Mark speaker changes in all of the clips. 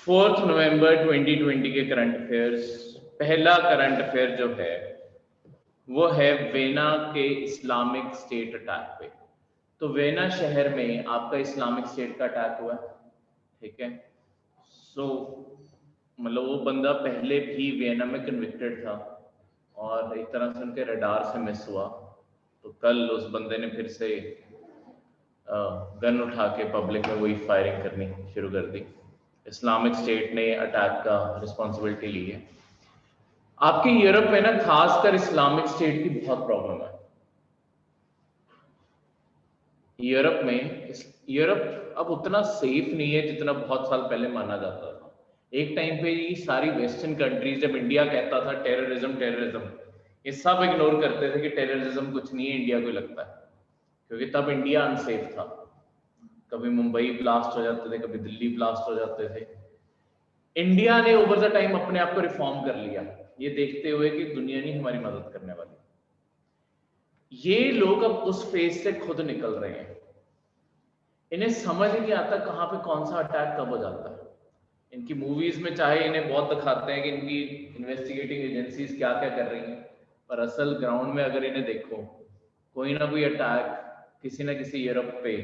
Speaker 1: 4 नवंबर 2020 के current affairs. पहला current affair जो है वो है वेना के इस्लामिक स्टेट अटैक पे। तो वेना शहर में आपका इस्लामिक स्टेट का अटैक हुआ, ठीक है। सो मतलब वो बंदा पहले भी वेना में कन्विक्टेड था और एक तरह से उनके रडार से मिस हुआ। तो कल उस बंदे ने फिर से गन उठा के पब्लिक में वही फायरिंग करनी शुरू कर दी। इस्लामिक स्टेट ने अटैक का रिस्पॉन्सिबिलिटी ली है। आपके यूरोप में ना खासकर इस्लामिक स्टेट की बहुत प्रॉब्लम है। यूरोप अब उतना सेफ नहीं है जितना बहुत साल पहले माना जाता था। एक टाइम पे ये सारी वेस्टर्न कंट्रीज, जब इंडिया कहता था टेररिज्म टेररिज्म, ये सब इग्नोर करते थे कि टेररिज्म कुछ नहीं है, इंडिया को लगता है, क्योंकि तब इंडिया अनसेफ था। कभी मुंबई ब्लास्ट हो जाते थे, कभी दिल्ली ब्लास्ट हो जाते थे। इंडिया ने ओवर द टाइम अपने आप को रिफॉर्म कर लिया, ये देखते हुए कि दुनिया नहीं हमारी मदद करने वाली। ये लोग अब उस फेज से खुद निकल रहे हैं। इन्हें समझ नहीं आता कहाँ पे कौन सा अटैक कब हो जाता है। इनकी मूवीज में चाहे इन्हें बहुत दिखाते हैं कि इनकी इन्वेस्टिगेटिंग एजेंसीज क्या क्या कर रही हैं, पर असल ग्राउंड में अगर इन्हें देखो, कोई ना कोई अटैक किसी ना किसी यूरोप पे,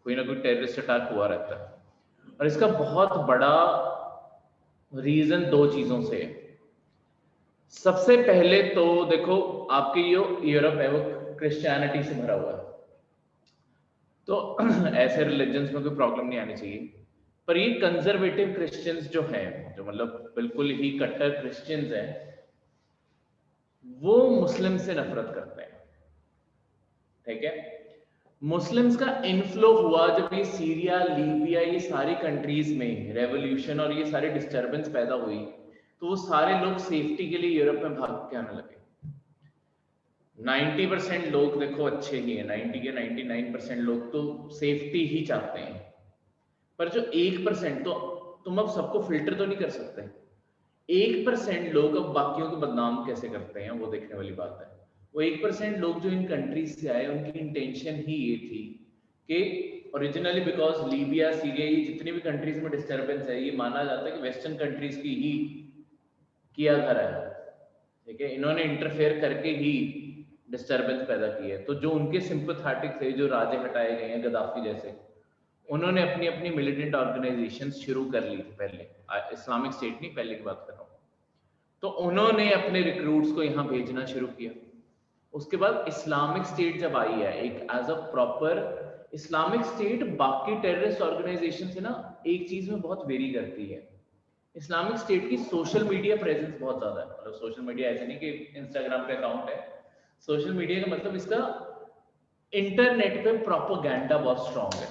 Speaker 1: कोई ना कोई टेररिस्ट अटैक हुआ रहता है। और इसका बहुत बड़ा रीजन दो चीजों से है। सबसे पहले तो देखो, आपके जो यूरोप है वो क्रिश्चियनिटी से भरा हुआ है, तो ऐसे रिलीजन्स में कोई प्रॉब्लम नहीं आनी चाहिए। पर ये कंजर्वेटिव क्रिश्चियंस जो हैं, जो मतलब बिल्कुल ही कट्टर क्रिश्चियंस हैं, वो मुस्लिम से नफरत करते हैं, ठीक है। मुस्लिम्स का इनफ्लो हुआ जब ये सीरिया, लीबिया, ये सारी कंट्रीज में रेवोल्यूशन और ये सारी डिस्टर्बेंस पैदा हुई, तो वो सारे लोग सेफ्टी के लिए यूरोप में भाग के आने लगे। 90% लोग देखो अच्छे ही हैं, 90 के 99% लोग तो सेफ्टी ही चाहते हैं। पर जो 1%, तो तुम अब सबको फिल्टर तो नहीं कर सकते। 1% लोग अब बाकियों को बदनाम कैसे करते हैं, वो देखने वाली बात है। वो 1% लोग जो इन कंट्रीज से आए, उनकी इंटेंशन ही ये थी कि ओरिजिनली, बिकॉज लीबिया, सीरिया, ये जितनी भी कंट्रीज में डिस्टर्बेंस है, ये माना जाता है कि वेस्टर्न कंट्रीज की ही किया धरा है, ठीक है। इन्होंने इंटरफेयर करके ही डिस्टर्बेंस पैदा की है। तो जो उनके सिंपैथेटिक थे, जो राजे हटाए गए हैं गद्दाफी जैसे, उन्होंने अपनी अपनी मिलिटेंट ऑर्गेनाइजेशन शुरू कर ली थी पहले। इस्लामिक स्टेट नहीं, पहले की बात कर रहा हूँ। तो उन्होंने अपने रिक्रूट्स को यहाँ भेजना शुरू किया। उसके बाद इस्लामिक स्टेट जब आई है एक as a proper Islamic State, बाकी टेररिस्ट ऑर्गेनाइजेशन से ना एक चीज में बहुत वेरी करती है। इस्लामिक स्टेट की सोशल मीडिया प्रेजेंस बहुत ज्यादा है। मतलब सोशल मीडिया ऐसे नहीं कि इंस्टाग्राम पे अकाउंट है, सोशल मीडिया का मतलब इसका इंटरनेट पे प्रोपेगेंडा बहुत स्ट्रांग है।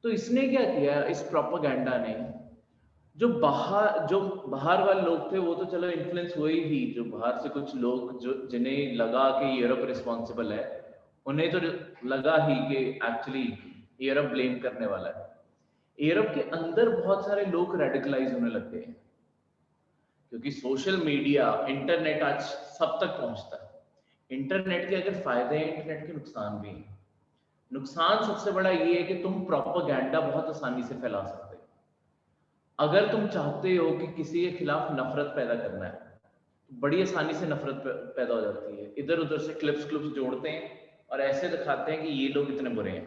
Speaker 1: तो इसने क्या किया, इस प्रोपेगेंडा ने, जो बाहर वाले लोग थे वो तो चलो इन्फ्लुएंस हुए ही, जो बाहर से कुछ लोग जो जिन्हें लगा कि यूरोप रिस्पॉन्सिबल है, उन्हें तो लगा ही कि एक्चुअली यूरोप ब्लेम करने वाला है। यूरोप के अंदर बहुत सारे लोग रेडिकलाइज होने लग गए हैं, क्योंकि सोशल मीडिया, इंटरनेट आज सब तक पहुंचता है। इंटरनेट के अगर फायदे हैं, इंटरनेट के नुकसान भी हैं। नुकसान सबसे बड़ा ये है कि तुम प्रोपेगेंडा बहुत आसानी से फैला सकते हो। अगर तुम चाहते हो कि किसी के खिलाफ नफरत पैदा करना है, तो बड़ी आसानी से नफरत पैदा हो जाती है। इधर उधर से क्लिप्स जोड़ते हैं और ऐसे दिखाते हैं कि ये लोग इतने बुरे हैं।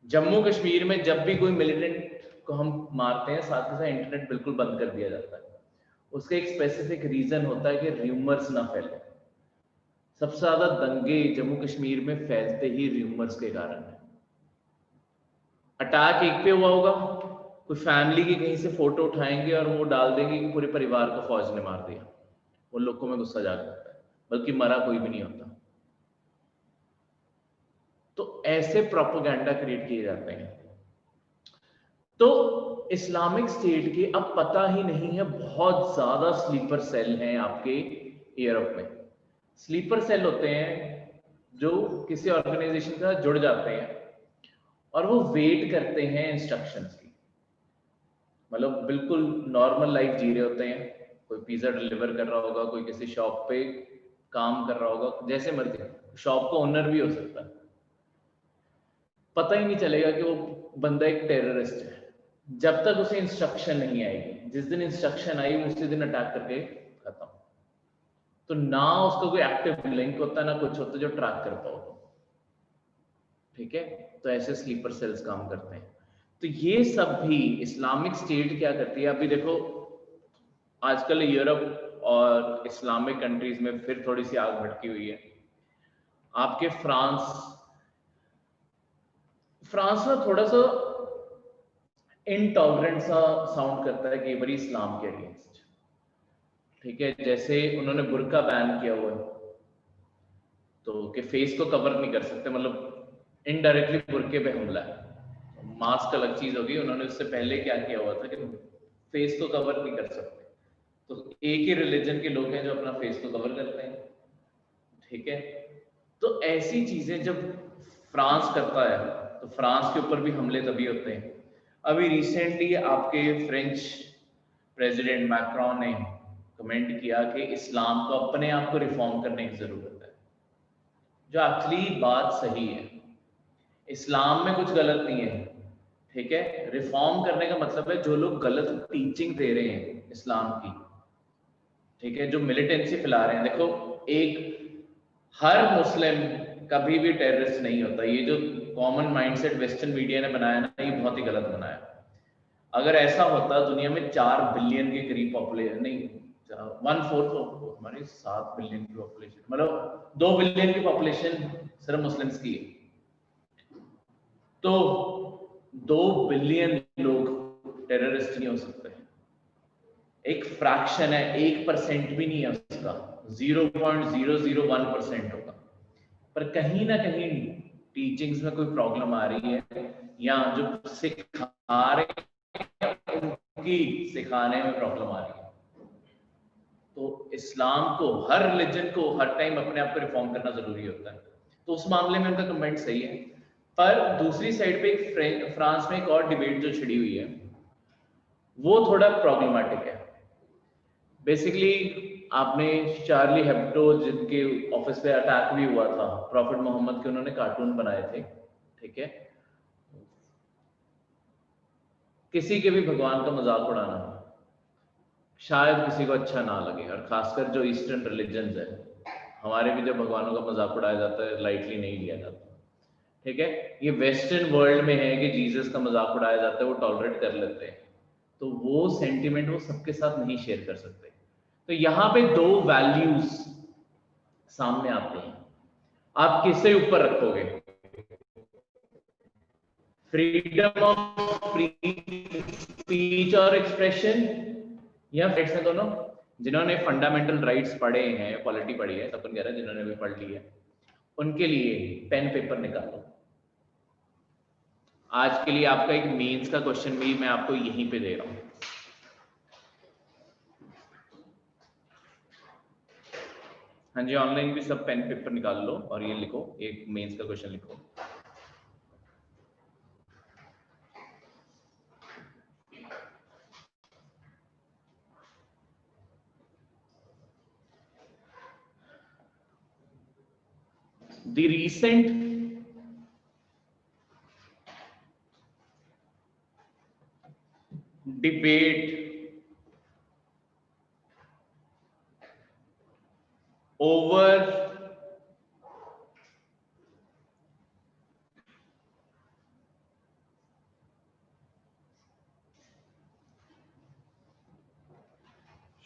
Speaker 1: जम्मू कश्मीर में जब भी कोई मिलिटेंट को हम मारते हैं, साथ ही साथ इंटरनेट बिल्कुल बंद कर दिया जाता है। उसका एक स्पेसिफिक रीजन होता है कि र्यूमर्स ना फैले। सबसे ज्यादा दंगे जम्मू कश्मीर में फैलते ही र्यूमर्स के कारण है। अटैक एक पे हुआ होगा, कोई फैमिली की कहीं से फोटो उठाएंगे और वो डाल देंगे कि पूरे परिवार को फौज ने मार दिया। उन लोगों में गुस्सा जाग जाता है, बल्कि मरा कोई भी नहीं होता। तो ऐसे प्रोपेगेंडा क्रिएट किए जाते हैं। तो इस्लामिक स्टेट के अब पता ही नहीं है, बहुत ज्यादा स्लीपर सेल हैं आपके यूरोप में। स्लीपर सेल होते हैं जो किसी ऑर्गेनाइजेशन के साथ जुड़ जाते हैं और वो वेट करते हैं इंस्ट्रक्शंस की। मतलब बिल्कुल नॉर्मल लाइफ जी रहे होते हैं, कोई पिज्जा डिलीवर कर रहा होगा, कोई किसी शॉप पे काम कर रहा होगा, जैसे मर्जी, शॉप का ओनर भी हो सकता है। पता ही नहीं चलेगा कि वो बंदा एक टेररिस्ट है। जब तक उसे इंस्ट्रक्शन नहीं आएगी। जिस दिन इंस्ट्रक्शन आई उसी दिन अटैक करके खत्म। तो ना उसका कोई एक्टिव लिंक होता ना कुछ होता जो ट्रैक कर पाओ। ठीक है, तो ऐसे स्लीपर सेल्स काम करते हैं। तो ये सब भी इस्लामिक स्टेट क्या करती है। अभी देखो आजकल यूरोप और इस्लामिक कंट्रीज में फिर थोड़ी सी आग भड़की हुई है। आपके फ्रांस में थोड़ा सा इनटॉलरेंट सा साउंड करता है कई बार इस्लाम के अगेंस्ट। ठीक है, जैसे उन्होंने बुर्का बैन किया हुआ है तो कि फेस को कवर नहीं कर सकते, मतलब इनडायरेक्टली बुर्के पे हमला है। मास्क अलग चीज होगी, उन्होंने उससे पहले क्या किया हुआ था कि फेस को कवर नहीं कर सकते। तो एक ही रिलीजन के लोग हैं जो अपना फेस को कवर करते हैं। ठीक है, तो ऐसी चीजें जब फ्रांस करता है तो फ्रांस के ऊपर भी हमले तभी होते हैं। अभी रिसेंटली आपके फ्रेंच प्रेसिडेंट मैक्रॉन ने कमेंट किया कि इस्लाम को अपने आप को रिफॉर्म करने की जरूरत है, जो एक्चुअली बात सही है। इस्लाम में कुछ गलत नहीं है। ठीक है, रिफॉर्म करने का मतलब है जो लोग गलत टीचिंग दे रहे हैं इस्लाम की, ठीक है, जो मिलिटेंसी फैला रहे हैं। देखो, एक हर मुस्लिम कभी भी टेररिस्ट नहीं होता। ये जो कॉमन माइंडसेट वेस्टर्न मीडिया ने बनाया ना, ये बहुत ही गलत बनाया। अगर ऐसा होता दुनिया में 4 बिलियन के करीब पॉपुलेशन, नहीं 1/4 हमारी 7 बिलियन की पॉपुलेशन, मतलब 2 बिलियन की पॉपुलेशन सिर्फ मुस्लिम्स की है। तो 2 बिलियन लोग टेररिस्ट नहीं हो सकते। एक फ्रैक्शन है, 1% भी नहीं है उसका, 0.001% होगा। पर कहीं ना कहीं टीचिंग्स में कोई प्रॉब्लम आ रही है, या जो सिखा रहे हैं उनकी सिखाने में प्रॉब्लम आ रही है। तो इस्लाम को, हर रिलीजन को हर टाइम अपने आप को रिफॉर्म करना जरूरी होता है। तो उस मामले में उनका कमेंट सही है। पर दूसरी साइड पे फ्रांस में एक और डिबेट जो छिड़ी हुई है वो थोड़ा प्रॉब्लमेटिक है। बेसिकली आपने चार्ली हेब्डो, जिनके ऑफिस पे अटैक भी हुआ था, प्रॉफिट मोहम्मद के उन्होंने कार्टून बनाए थे। ठीक है, किसी के भी भगवान का मजाक उड़ाना शायद किसी को अच्छा ना लगे, और खासकर जो ईस्टर्न रिलीजन्स है, हमारे भी जो भगवानों का मजाक उड़ाया जाता है लाइटली नहीं लिया जाता। ठीक है, ये वेस्टर्न वर्ल्ड में है कि जीसस का मजाक उड़ाया जाता है, वो टॉलरेट कर लेते हैं। तो वो सेंटिमेंट वो सबके साथ नहीं शेयर कर सकते। तो यहाँ पे दो वैल्यूज सामने आते हैं, आप किसे ऊपर रखोगे? फ्रीडम ऑफ स्पीच और एक्सप्रेशन, या फ्रेंड्स हैं दोनों? जिन्होंने फंडामेंटल राइट्स पढ़े हैं, पॉलिटी पढ़ी है, तपन कह रहा है जिन्होंने भी पढ़ ली है, उनके लिए पेन पेपर निकालो। आज के लिए आपका एक मेंस का क्वेश्चन भी मैं आपको यहीं पे दे रहा हूं। हाँ जी, ऑनलाइन भी सब पेन पेपर निकाल लो और ये लिखो, एक मेंस का क्वेश्चन लिखो। The recent debate over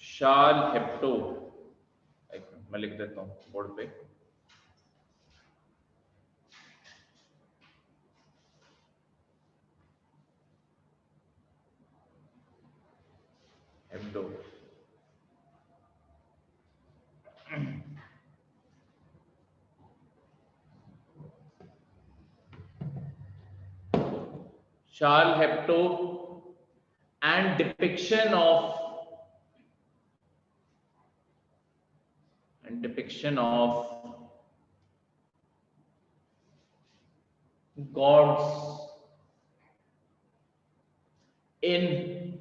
Speaker 1: शार्ल हेप्टो, मैं लिख देता हूं बोर्ड पे, हेप्टो, शार्ल हेप्टो and depiction of gods in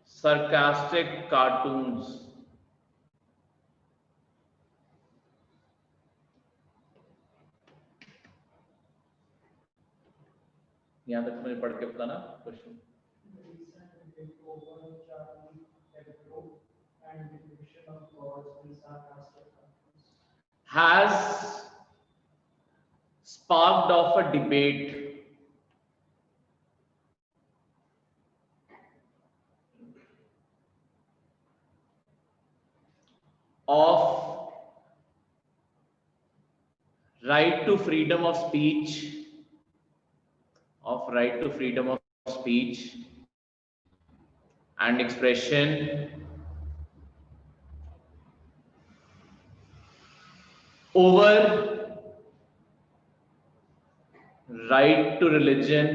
Speaker 1: sarcastic cartoons यहाँ तक मुझे पढ़ के बताना question. Has sparked off a debate of right to freedom of speech, and expression over right to religion,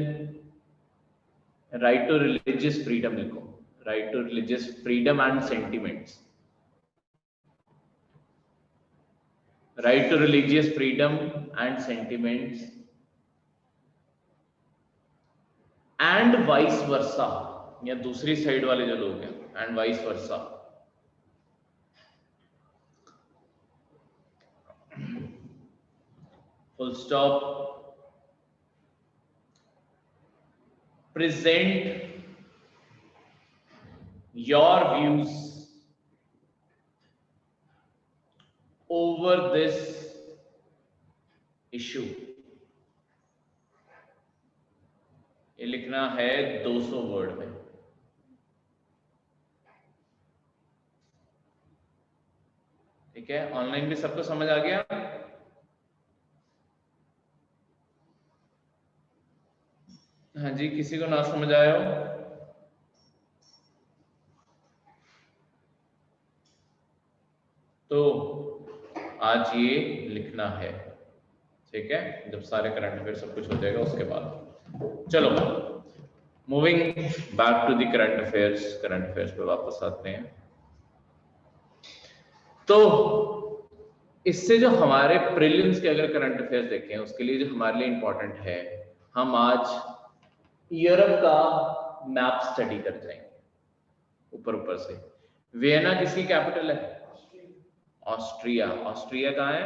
Speaker 1: right to religious freedom, लिखो, right to religious freedom and sentiments, right to religious freedom and sentiments, and vice versa, या दूसरी side वाले जो लोग हैं, and vice versa. Full stop. Present your views over this issue. ये लिखना है 200 वर्ड में। ठीक है, ऑनलाइन भी सबको समझ आ गया? हाँ जी, किसी को ना समझ आया हो तो आज ये लिखना है। ठीक है, जब सारे करंट अफेयर सब कुछ हो जाएगा उसके बाद। चलो, moving back to the current affairs पे वापस आते हैं। तो इससे जो हमारे प्रीलिम्स के अगर करंट अफेयर्स देखें, उसके लिए जो हमारे लिए इंपॉर्टेंट है, हम आज यूरोप का मैप स्टडी कर जाएंगे ऊपर से। वियना किसकी कैपिटल है? ऑस्ट्रिया। ऑस्ट्रिया कहाँ है?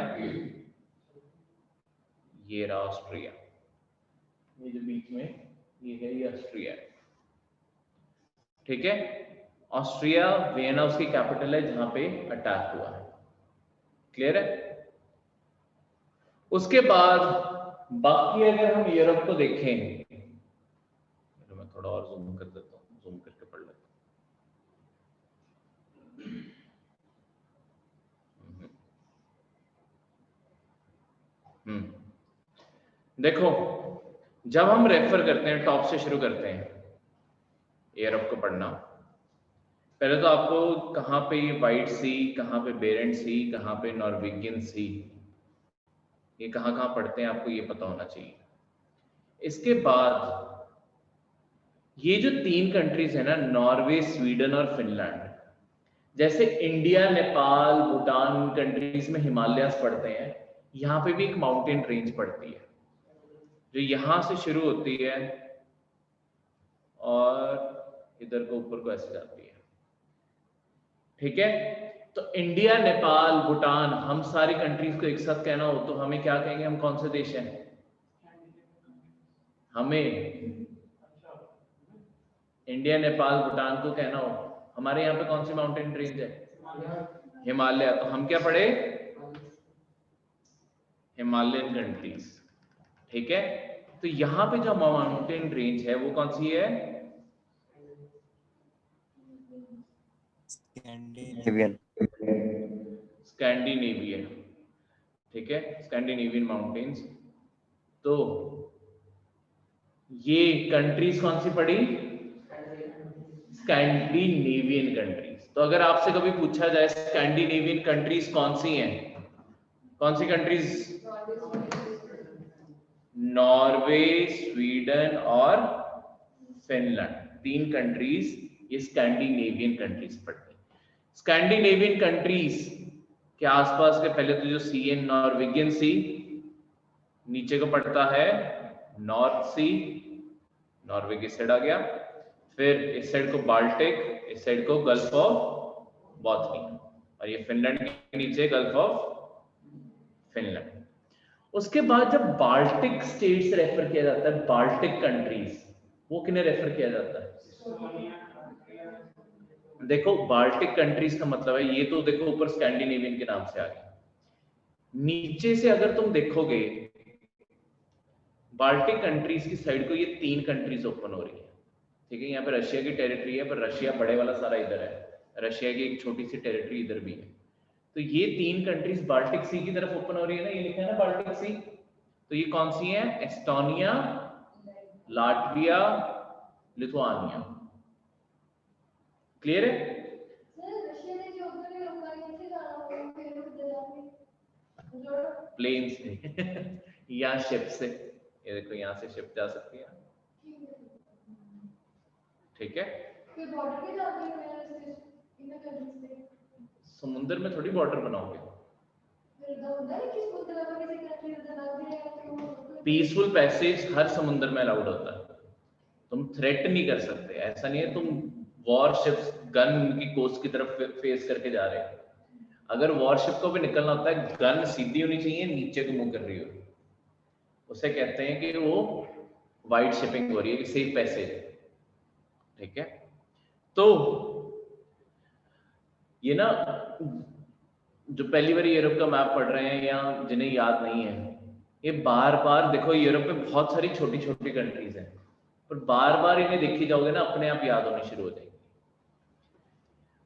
Speaker 1: ये रहा ऑस्ट्रिया, ये जो बीच में ये है, ये ऑस्ट्रिया है। ठीक है, ऑस्ट्रिया, वियना उसकी कैपिटल है जहां पे अटैक हुआ है। क्लियर है? उसके बाद बाकी अगर हम यूरोप को देखें, तो मैं थोड़ा और जूम कर देता हूँ, जूम करके पढ़ लेता हूँ। देखो, जब हम रेफर करते हैं, टॉप से शुरू करते हैं यूरोप को पढ़ना, पहले तो आपको कहाँ पे ये व्हाइट सी, कहाँ पे बेरेंट सी, कहाँ पे नॉर्वेगियन सी, ये कहाँ कहाँ पढ़ते हैं आपको ये पता होना चाहिए। इसके बाद ये जो 3 कंट्रीज है ना, नॉर्वे, स्वीडन और फिनलैंड, जैसे इंडिया, नेपाल, भूटान कंट्रीज में हिमालयास पड़ते हैं, यहाँ पे भी एक माउंटेन रेंज पड़ती है जो यहाँ से शुरू होती है और इधर को ऊपर को ऐसे जाती है। ठीक है, तो इंडिया, नेपाल, भूटान, हम सारी कंट्रीज को एक साथ कहना हो तो हमें क्या कहेंगे? हम कौन से देश हैं? हमें इंडिया, नेपाल, भूटान को कहना हो, हमारे यहाँ पे कौन सी माउंटेन रेंज है? हिमालय। तो हम क्या पढ़े? Himalayan countries. ठीक है, तो यहाँ पे जो माउंटेन रेंज है वो कौन सी है? स्कैंडिनेवियन। ठीक है, स्कैंडिनेवियन माउंटेन्स। तो ये कंट्रीज कौन सी पड़ी? Scandinavian countries. तो अगर आपसे कभी पूछा जाए स्कैंडिनेवियन कंट्रीज कौन सी हैं, कौन सी कंट्रीज? नॉर्वे, स्वीडन और फिनलैंड, 3 कंट्रीज ये स्कैंडिनेवियन कंट्रीज पड़ती हैं। स्कैंडिनेवियन कंट्रीज के आसपास के पहले तो जो सी है, नॉर्वेगियन सी, नीचे को पड़ता है नॉर्थ सी, नॉर्वे की साइड आ गया, फिर इस साइड को बाल्टिक, इस साइड को गल्फ ऑफ बॉथनिया, और ये फिनलैंड के नीचे गल्फ ऑफ फिनलैंड। उसके बाद जब बाल्टिक स्टेट्स रेफर किया जाता है, बाल्टिक कंट्रीज, वो किन्हें रेफर किया जाता है? देखो बाल्टिक कंट्रीज का मतलब है, ये तो देखो ऊपर स्कैंडिनेवियन के नाम से आ गया, नीचे से अगर तुम देखोगे बाल्टिक कंट्रीज की साइड को ये 3 कंट्रीज ओपन हो रही है, ठीक है। यहाँ पे रशिया की टेरिटरी है, पर रशिया बड़े वाला सारा इधर है, रशिया की एक छोटी सी टेरिटरी इधर भी है। तो ये 3 कंट्रीज बाल्टिक सी की तरफ ओपन हो रही है ना, ये लिखा है ना बाल्टिक सी। तो ये कौन सी है? Estonia, Latvia, Lithuania. क्लियर है? प्लेन से या शिप से, ये देखो यहाँ से शिप जा सकती है, ठीक है। समुद्र में थोड़ी बॉर्डर बनाओगे, पीसफुल पैसेज हर समुद्र में अलाउड होता है, तुम थ्रेट नहीं कर सकते, ऐसा नहीं है तुम वॉरशिप्स गन की कोस्ट की तरफ फेस करके जा रहे हैं। अगर वॉरशिप को भी निकलना होता है, गन सीधी होनी चाहिए, नीचे को मुंह कर रही हो, उसे कहते हैं कि वो वाइड शिपिंग हो रही है, कि सेफ पैसेज, ठीक है। तो ये ना, जो पहली बार यूरोप का मैप पढ़ रहे हैं या जिन्हें याद नहीं है, ये बार बार देखो, यूरोप में बहुत सारी छोटी छोटी कंट्रीज हैं, पर बार बार इन्हें देखी जाओगे ना, अपने आप याद होनी शुरू हो जाएगी।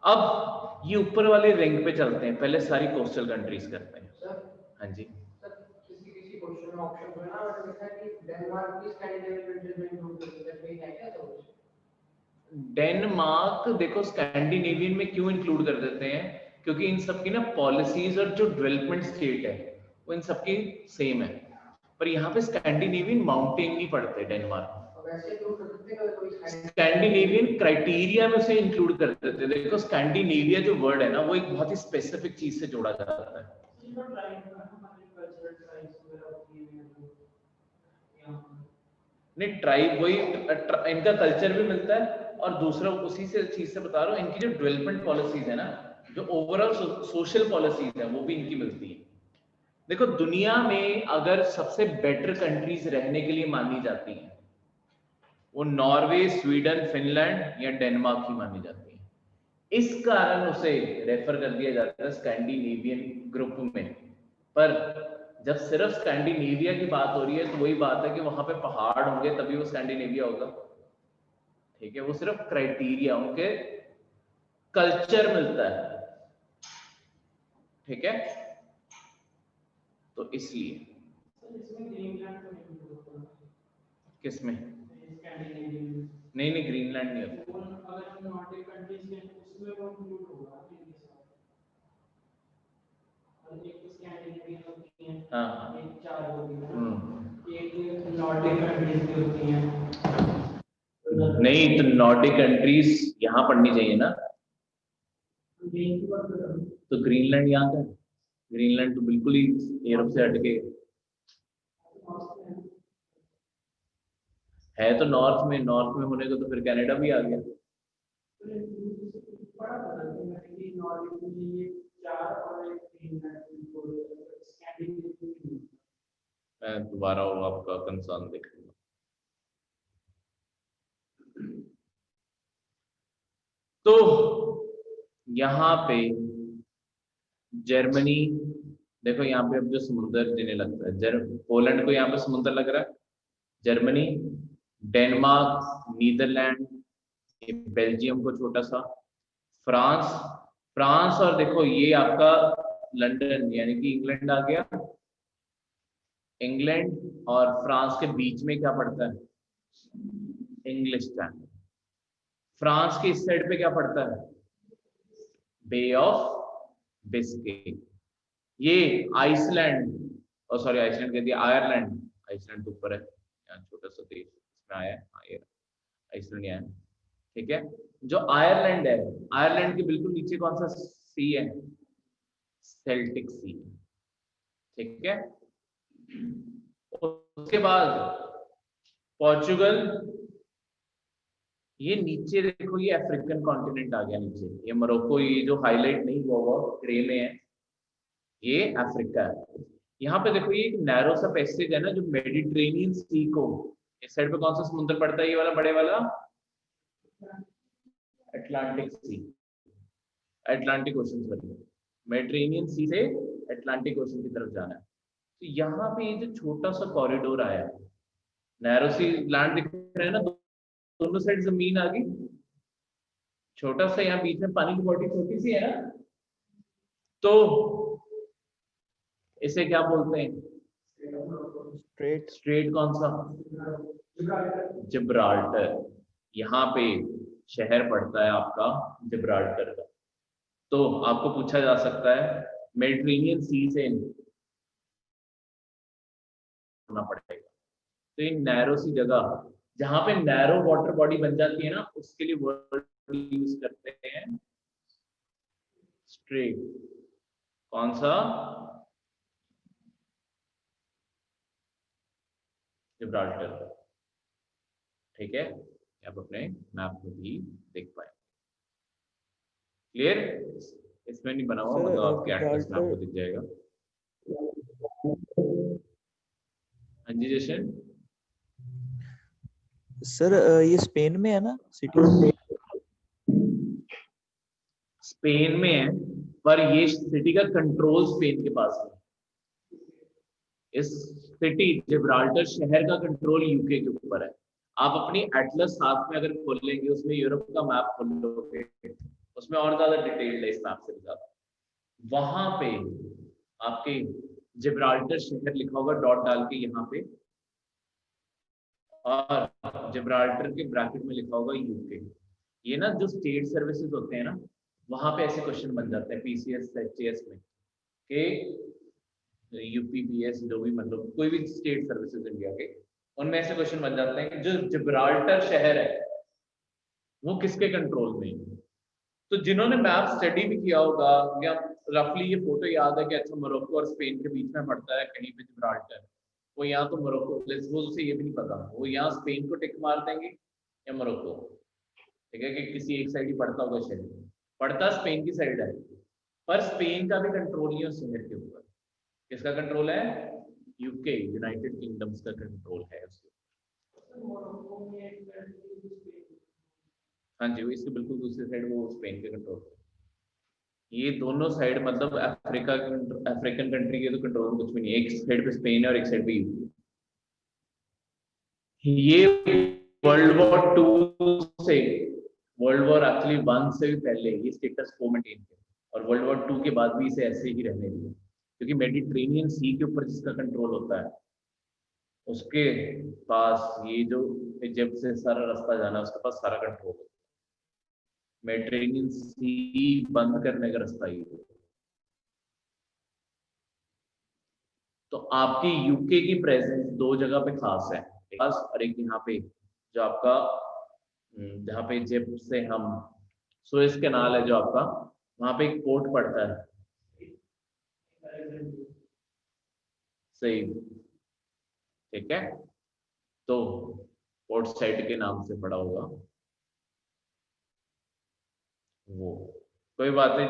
Speaker 1: अब ये ऊपर वाले रिंग पे चलते हैं, पहले सारी कोस्टल कंट्रीज करते हैं। सर, हाँ जी सर, किसी क्वेश्चन में ऑप्शन है ना, और लिखा है कि डेनमार्क की स्कैंडिनेवियन कंट्रीज में इंक्लूड कर दिया, कहीं है क्या? तो डेनमार्क देखो स्कैंडिनेवियन में क्यों इंक्लूड कर देते हैं, क्योंकि इन सबकी ना पॉलिसीज और जो डेवलपमेंट स्टेट है वो इन सबकी सेम है, पर यहाँ पे स्कैंडिनेवियन माउंटेन नहीं पड़ते डेनमार्क। स्कैंडिनेवियन क्राइटेरिया में उसे इंक्लूड कर देते हैं। देखो स्कैंडिनेविया जो वर्ड है ना, वो एक बहुत ही स्पेसिफिक चीज से जोड़ा जाता है। नहीं, ट्राइब वही इनका कल्चर भी मिलता है, और दूसरा उसी से चीज से बता रहा हूँ, इनकी जो डेवलपमेंट पॉलिसीज है ना, जो ओवरऑल सोशल पॉलिसीज है, वो भी इनकी मिलती है। देखो दुनिया में अगर सबसे बेटर कंट्रीज रहने के लिए मानी जाती हैं, वो नॉर्वे, स्वीडन, फिनलैंड या डेनमार्क ही मानी जाती है। इस कारण उसे रेफर कर दिया जाता है स्कैंडिनेवियन ग्रुप में। पर जब सिर्फ स्कैंडिनेविया की बात हो रही है, तो वही बात है कि वहां पे पहाड़ होंगे तभी वो स्कैंडिनेविया होगा, ठीक है। वो सिर्फ क्राइटेरिया, उनके कल्चर मिलता है, ठीक है। तो इसलिए किसमें? नहीं नहीं, ग्रीनलैंड नहीं होता। हाँ, नहीं तो नॉर्डिक कंट्रीज यहाँ पढ़नी चाहिए ना, तो ग्रीनलैंड यहाँ का, ग्रीनलैंड तो बिल्कुल ही यूरोप से हटके है, तो नॉर्थ में होने को तो फिर कनाडा भी आ गया। मैं दोबारा वो आपका कंसर्न देख लूंगा। तो यहाँ पे जर्मनी, देखो यहाँ पे अब जो समुद्र जिन्हें लगता है, पोलैंड को यहाँ पे समुद्र लग रहा है, जर्मनी, डेनमार्क, नीदरलैंड, बेल्जियम को छोटा सा, फ्रांस, फ्रांस और देखो ये आपका लंदन यानी कि इंग्लैंड आ गया, इंग्लैंड और फ्रांस के बीच में क्या पड़ता है? English channel. फ्रांस के इस साइड पे क्या पड़ता है? बे ऑफ बिस्के। ये आइसलैंड, और सॉरी आइसलैंड कह दिया, आयरलैंड, आइसलैंड तो ऊपर है, यहाँ छोटा सा देश इसमें आया है, आइसलैंड आया, ठीक है। जो आयरलैंड है, आयरलैंड के बिल्कुल नीचे कौन सा सी है? सेल्टिक सी, ठीक है। उसके बाद पोर्चुगल, ये नीचे देखो, ये अफ्रीकन कॉन्टिनेंट आ गया नीचे, ये मोरक्को, ये जो हाईलाइट नहीं हुआ हुआ ग्रे में है, ये अफ्रीका है। यहाँ पे देखो ये एक नैरो सा पैसेज है ना जो मेडिटेरेनियन सी को, इस साइड पे कौन सा समुद्र पड़ता है, ये वाला बड़े वाला Atlantic sea, Atlantic Ocean sorry, Mediterranean Sea से अटलांटिक ओशन की तरफ जाना है। तो यहाँ पे ये जो छोटा सा कॉरिडोर आया, नैरो सी लैंड दिख रहा है ना, दोनों साइड जमीन आ गई, छोटा सा यहाँ बीच में पानी की बॉडी छोटी सी है ना, तो इसे क्या बोलते हैं?
Speaker 2: स्ट्रेट।
Speaker 1: स्ट्रेट कौन सा? जिब्राल्टर। यहाँ पे शहर पड़ता है आपका जिब्राल्टर का। तो आपको पूछा जा सकता है मेडिटेरेनियन सी से होना पड़ेगा, तो ये नैरो सी जगह जहां पे नैरो वाटर बॉडी बन जाती है ना, उसके लिए वर्ड यूज करते हैं स्ट्रेट। कौन सा? जिब्राल्टर। ठीक है, आप अपने मैप में भी देख पाए। क्लियर? इसमें नहीं बना हुआ, मतलब आपके एटलस में आपको दिख जाएगा। हाँ जी जशन।
Speaker 2: सर ये स्पेन में है ना सिटी?
Speaker 1: स्पेन में है, पर ये सिटी का कंट्रोल स्पेन के पास है। इस सिटी जिब्राल्टर शहर का कंट्रोल यूके के ऊपर है। आप अपनी एटलस हाथ में अगर खोल लेंगे, उसमें यूरोप का मैप खोल लोगे, उसमें और ज्यादा डिटेल्ड है इस मैप से ज्यादा। वहां पे आपके जिब्राल्टर शहर लिखा होगा डॉट डाल के यहाँ पे, और जिब्राल्टर के ब्रैकेट में लिखा होगा यूके। ये ना जो स्टेट सर्विसेज होते हैं ना, वहां पे ऐसे क्वेश्चन बन जाते हैं पीसीएस एचएएस में कि यूपीपीएस जो भी, मतलब कोई भी स्टेट सर्विसेज इंडिया के, उनमें ऐसे क्वेश्चन बन जाते हैं कि जो जिब्राल्टर शहर है वो किसके कंट्रोल में है। तो जिन्होंने मैप स्टडी भी किया होगा, या रफली ये फोटो याद है कि अच्छा मोरक्को और स्पेन के बीच में पड़ता है कहीं पे जिब्राल्टर, वो यहाँ तो मोरक्को, लेस्बोस उसे ये भी नहीं पता, वो यहाँ स्पेन को टिक मार देंगे या मोरक्को। ठीक है कि किसी एक साइड ही पड़ता होगा शहर, पड़ता स्पेन की साइड है, पर स्पेन का भी कंट्रोल नहीं है उस शहर के ऊपर। किसका कंट्रोल है? यूके, यूनाइटेड किंगडम्स का कंट्रोल है उसके। हाँ जी, वो इसके बिल्कुल दूसरी साइड वो स्पेन के कंट्रोल। ये दोनों साइड मतलब अफ्रीकन कंट्री के तो कंट्रोल में कुछ भी नहीं है, एक साइड पे स्पेन है और एक साइड पे यूके। ये वर्ल्ड वॉर 2 से, वर्ल्ड वॉर एक्चुअली 1 से भी पहले ये स्टेटस को मेंटेन किया, और वर्ल्ड वॉर 2 के बाद भी इसे ऐसे ही रहने दिया, क्योंकि मेडिटेरेनियन सी के ऊपर जिसका कंट्रोल होता है, उसके पास ये जो इजिप्ट से सारा रास्ता जाना है, उसके पास सारा कंट्रोल है। मेडिटेरेनियन सी बंद करने का रास्ता ये है। तो आपकी यूके की प्रेजेंस दो जगह पे खास है, एक पास और एक यहाँ पे जो आपका जहाँ पे इजिप्ट से हम सुएज कैनाल है जो आपका, वहां पे एक पोर्ट पड़ता है। सही, ठीक है, तो पोर्ट साइड के नाम से पड़ा होगा वो, कोई बात नहीं,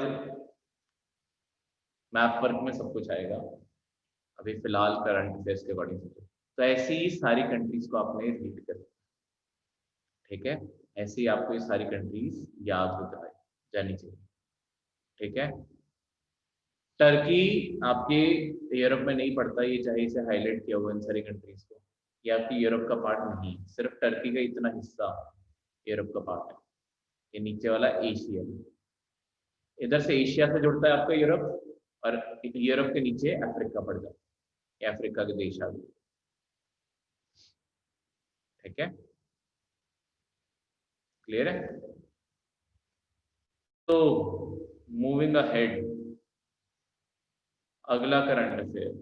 Speaker 1: मैप वर्क में सब कुछ आएगा, अभी फिलहाल करंट अफेयर्स के अकॉर्डिंग। तो ऐसी ही सारी कंट्रीज को आपने रीड कर, ठीक है, ऐसे ही आपको ये सारी कंट्रीज याद हो जानी चाहिए। ठीक है, टर्की आपके यूरोप में नहीं पड़ता, ये चाहे इसे हाईलाइट किया हुआ इन सारी कंट्रीज को, ये आपकी यूरोप का पार्ट नहीं, सिर्फ टर्की का इतना हिस्सा यूरोप का पार्ट है। ये नीचे वाला एशिया, इधर से एशिया से जुड़ता है आपका यूरोप, और यूरोप के नीचे अफ्रीका पड़ जाता है, अफ्रीका के देश आ गए। ठीक है, क्लियर है? तो मूविंग अहेड, अगला करंट अफेयर,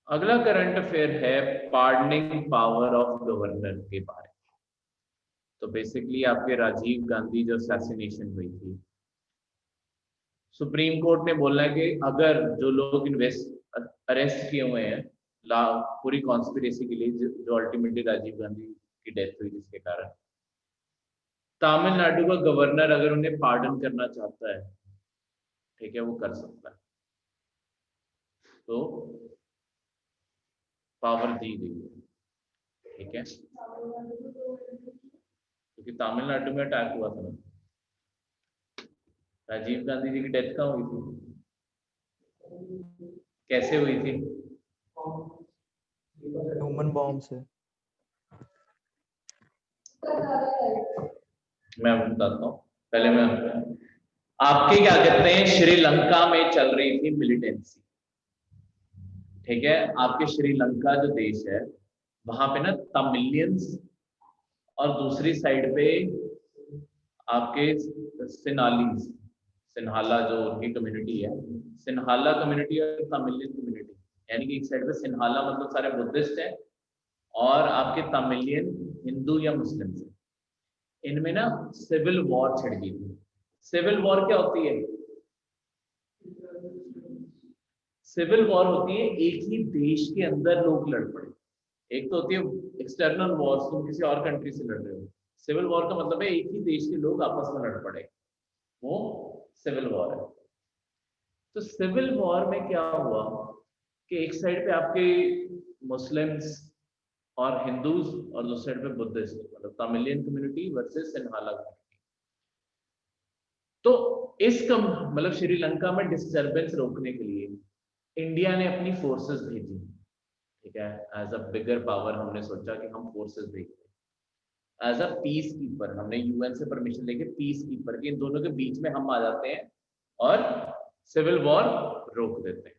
Speaker 1: अगला करंट अफेयर है पार्डनिंग पावर ऑफ गवर्नर के बारे में। तो बेसिकली आपके राजीव गांधी जो असैसिनेशन हुई थी, सुप्रीम कोर्ट ने बोला है कि अगर जो लोग अरेस्ट किए हुए हैं पूरी कॉन्स्पिरेसी के लिए, जो अल्टीमेटली राजीव गांधी की डेथ हुई जिसके कारण, तमिलनाडु का गवर्नर अगर उन्हें पार्डन करना चाहता है, ठीक है, वो कर सकता है। तो पावर दी गई है, ठीक है, क्योंकि तमिलनाडु में अटैक हुआ था ना, राजीव गांधी जी की डेथ कहाँ हुई थी, कैसे हुई थी?
Speaker 2: ह्यूमन बॉम्ब से।
Speaker 1: मैं आपको बताता हूँ, पहले मैं आपके क्या कहते हैं, श्रीलंका में चल रही थी मिलिटेंसी, ठीक है, आपके श्रीलंका जो देश है वहां पे ना तमिलियंस और दूसरी साइड पे आपके सिनालीज, सिन्हाला जो उनकी कम्युनिटी है, सिन्हाला कम्युनिटी और तमिलियन कम्युनिटी, यानी कि एक साइड पे सिन्हाला मतलब सारे बुद्धिस्ट हैं और आपके तमिलियन हिंदू या मुस्लिम हैं। इनमें ना सिविल वॉर छिड़ गई थी। सिविल वॉर क्या होती है? सिविल वॉर होती है एक ही देश के अंदर लोग लड़ पड़े। एक तो होती है एक्सटर्नल वॉर, तुम किसी और कंट्री से लड़ रहे हो। सिविल वॉर का मतलब है एक ही देश के लोग आपस में लड़ पड़े, वो सिविल वॉर है। तो सिविल वॉर में क्या हुआ कि एक साइड पे आपके मुस्लिम्स और हिंदूज और दूसरे साइड पे बुद्धिस्ट, मतलब Tamilian community versus Sinhala community. तो मतलब श्रीलंका में डिस्टरबेंस रोकने के लिए इंडिया ने अपनी फोर्सेस भेजी, ठीक है, एज अ बिगर पावर हमने सोचा कि हम फोर्सेस भेजते, एज अ पीस कीपर हमने यूएन से परमिशन लेके पीस कीपर के इन दोनों के बीच में हम आ जाते हैं और सिविल वॉर रोक देते हैं।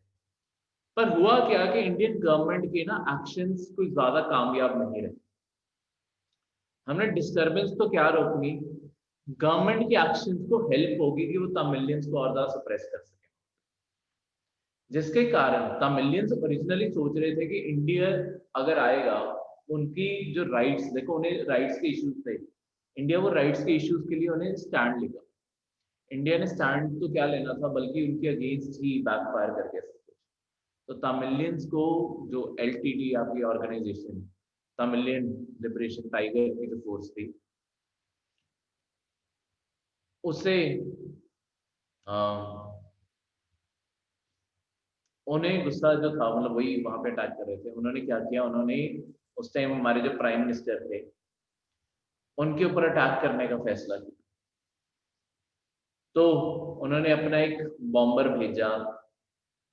Speaker 1: पर हुआ क्या कि इंडियन गवर्नमेंट के ना एक्शंस कोई ज्यादा कामयाब नहीं रहे। हमने डिस्टरबेंस तो क्या रोकनी, गवर्नमेंट के एक्शंस को हेल्प होगी कि वो तमिलियंस को और ज्यादा सप्रेस कर सके, जिसके कारण तमिलियंस ओरिजिनली सोच रहे थे कि इंडिया अगर आएगा, उनकी जो राइट्स, देखो उन्हें राइट्स के इश्यूज थे, इंडिया वो राइट्स के इश्यूज के लिए उन्हें स्टैंड लेगा। इंडिया ने स्टैंड तो क्या लेना था, बल्कि उनके अगेंस्ट ही बैकफायर करके सब कुछ। तो तमिलियंस को जो एलटीटी आपकी ऑर्गेनाइजेशन, तमिलियन लिबरेशन टाइगर की जो फोर्स थी, उसे उन्हें गुस्सा जो था, मतलब वही वहां पे अटैक कर रहे थे, उन्होंने क्या किया, उन्होंने उस टाइम हमारे जो प्राइम मिनिस्टर थे उनके ऊपर अटैक करने का फैसला किया। तो उन्होंने अपना एक बॉम्बर भेजा,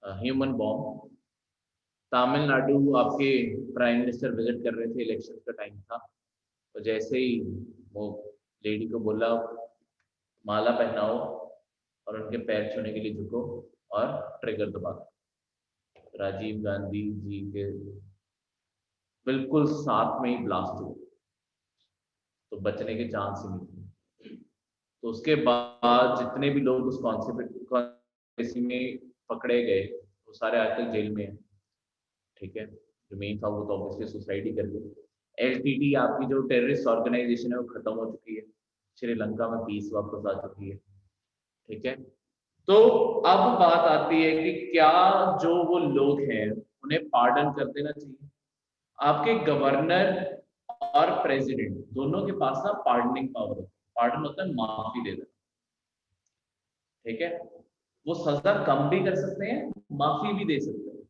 Speaker 1: ह्यूमन बॉम्ब। तमिलनाडु आपके प्राइम मिनिस्टर विजिट कर रहे थे, इलेक्शन का टाइम था, तो जैसे ही वो लेडी को बोला माला पहनाओ और उनके पैर छूने के लिए झुको और ट्रिगर दबा, राजीव गांधी जी के बिल्कुल साथ में ही ब्लास्ट हुआ, तो बचने के चांस ही नहीं थे। तो उसके बाद जितने भी लोग उस कॉन्स्पिरेसी में पकड़े गए वो सारे आजकल जेल में हैं, ठीक है। जो मेन था वो तो ऑब्वियसली सुसाइड ही कर गए। एलटीटी आपकी जो टेररिस्ट ऑर्गेनाइजेशन है वो खत्म हो चुकी है, श्रीलंका में पीस वापस आ चुकी है, ठीक है। तो अब बात आती है कि क्या जो वो लोग हैं उन्हें पार्डन कर देना चाहिए। आपके गवर्नर और प्रेसिडेंट दोनों के पास ना पार्डनिंग पावर होती है। पार्डन होता है माफी दे देना, ठीक है। वो सजा कम भी कर सकते हैं, माफी भी दे सकते हैं।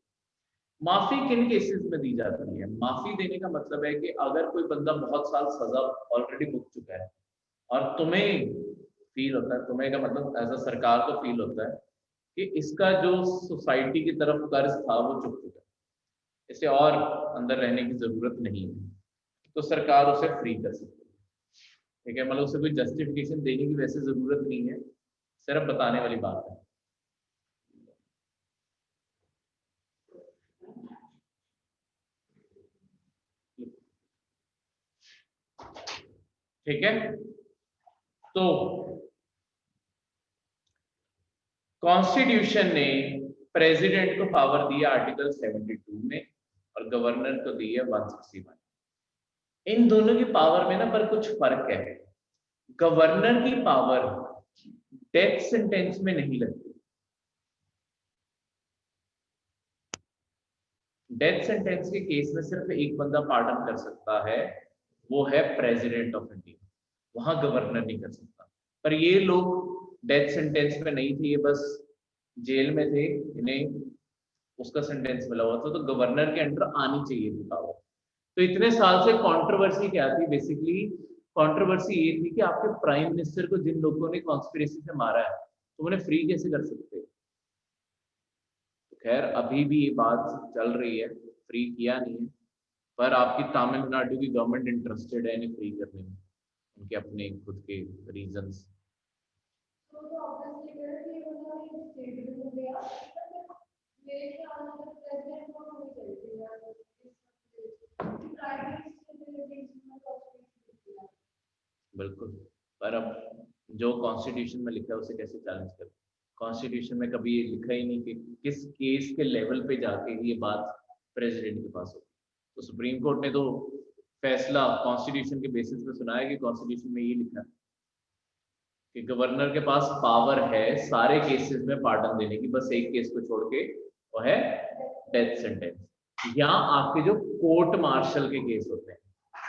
Speaker 1: माफी किन केसेस में दी जाती है? माफी देने का मतलब है कि अगर कोई बंदा बहुत साल सजा ऑलरेडी भुगत चुका है और तुम्हें फील होता है, तुम्हें का मतलब एज अ सरकार को फील होता है कि इसका जो सोसाइटी की तरफ कर्ज था वो चुक चुका है, इसे और अंदर रहने की जरूरत नहीं है, तो सरकार उसे फ्री कर सकती है, ठीक है। मतलब उसे कोई जस्टिफिकेशन देने की वैसे जरूरत नहीं है, सिर्फ बताने वाली बात है। ठीक है, तो कॉन्स्टिट्यूशन ने प्रेसिडेंट को पावर दिया आर्टिकल 72 में और गवर्नर को दी है 161। इन दोनों की पावर में ना पर कुछ फर्क है। गवर्नर की पावर डेथ सेंटेंस में नहीं लगती। डेथ सेंटेंस के केस में सिर्फ एक बंदा पार्डन कर सकता है, वो है प्रेसिडेंट ऑफ इंडिया, वहां गवर्नर नहीं कर सकता। पर ये लोग डेथ सेंटेंस में नहीं थे, ये बस जेल में थे, इन्हें उसका सेंटेंस मिला हुआ था, तो गवर्नर के अंडर आनी चाहिए थी पावर। तो इतने साल से कंट्रोवर्सी क्या थी? बेसिकली कंट्रोवर्सी ये थी कि आपके प्राइम मिनिस्टर को जिन लोगों ने कॉन्स्पिरेसी से मारा है, तो उन्हें फ्री कैसे कर सकते हैं? तो खैर अभी भी ये बात चल रही है, फ्री किया नहीं है, पर आपकी तमिलनाडु की गवर्नमेंट इंटरेस्टेड है इन्हें फ्री करने में, उनके अपने खुद के रीजंस। बिल्कुल, पर अब जो कॉन्स्टिट्यूशन में लिखा है उसे कैसे चैलेंज करें? कॉन्स्टिट्यूशन में कभी ये लिखा ही नहीं कि किस केस के लेवल पे जाके ये बात प्रेसिडेंट के पास हो। तो सुप्रीम कोर्ट ने तो फैसला कॉन्स्टिट्यूशन के बेसिस पे सुनाया कि कॉन्स्टिट्यूशन में ये लिखा है कि गवर्नर के पास पावर है सारे केसेस में पार्डन देने की, बस एक केस को छोड़ के, वो है डेथ सेंटेंस। या आपके जो कोर्ट मार्शल के केस होते हैं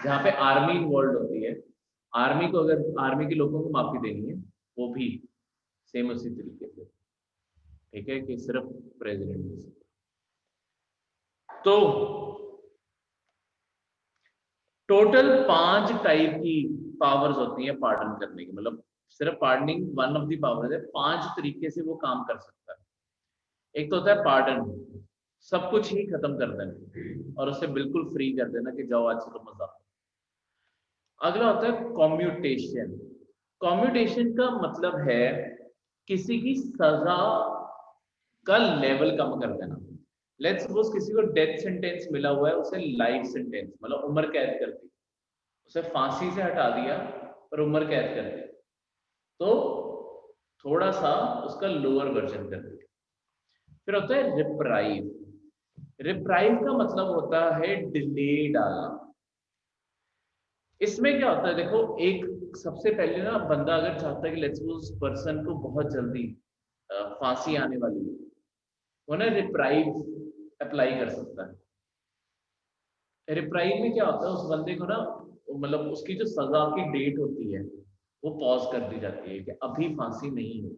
Speaker 1: जहाँ पे आर्मी इन्वॉल्व होती है, आर्मी को अगर आर्मी के लोगों को माफी देनी है, वो भी सेम उसी तरीके से, ठीक है, कि सिर्फ प्रेसिडेंट दे सकता। तो टोटल 5 टाइप की पावर्स होती हैं पार्डन करने की, मतलब सिर्फ pardoning one of the powers है, 5 तरीके से वो काम कर सकता है। एक तो होता है पार्डन, सब कुछ ही खत्म कर देना और उसे बिल्कुल फ्री कर देना कि जाओ आज से तो मजा। अगला होता है कॉम्यूटेशन। कॉम्यूटेशन का मतलब है किसी की सजा का लेवल कम कर देना। लेट्स सपोज किसी को डेथ सेंटेंस मिला हुआ है, उसे लाइफ सेंटेंस मतलब उम्र कैद कर दी, उसे फांसी से हटा दिया पर उम्र कैद कर दी, तो थोड़ा सा उसका लोअर वर्जन कर दिया। फिर होता है रिप्राइव। रिप्राइव का मतलब होता है डिले डालना। इसमें क्या होता है, देखो, एक सबसे पहले ना बंदा अगर चाहता है कि लेट्स सपोज पर्सन को बहुत जल्दी फांसी आने वाली है, वो ना रिप्राइव अप्लाई कर सकता है। रिप्राइव में क्या होता है, उस बंदे को ना मतलब उसकी जो सजा की डेट होती है वो पॉज कर दी जाती है कि अभी फांसी नहीं हो,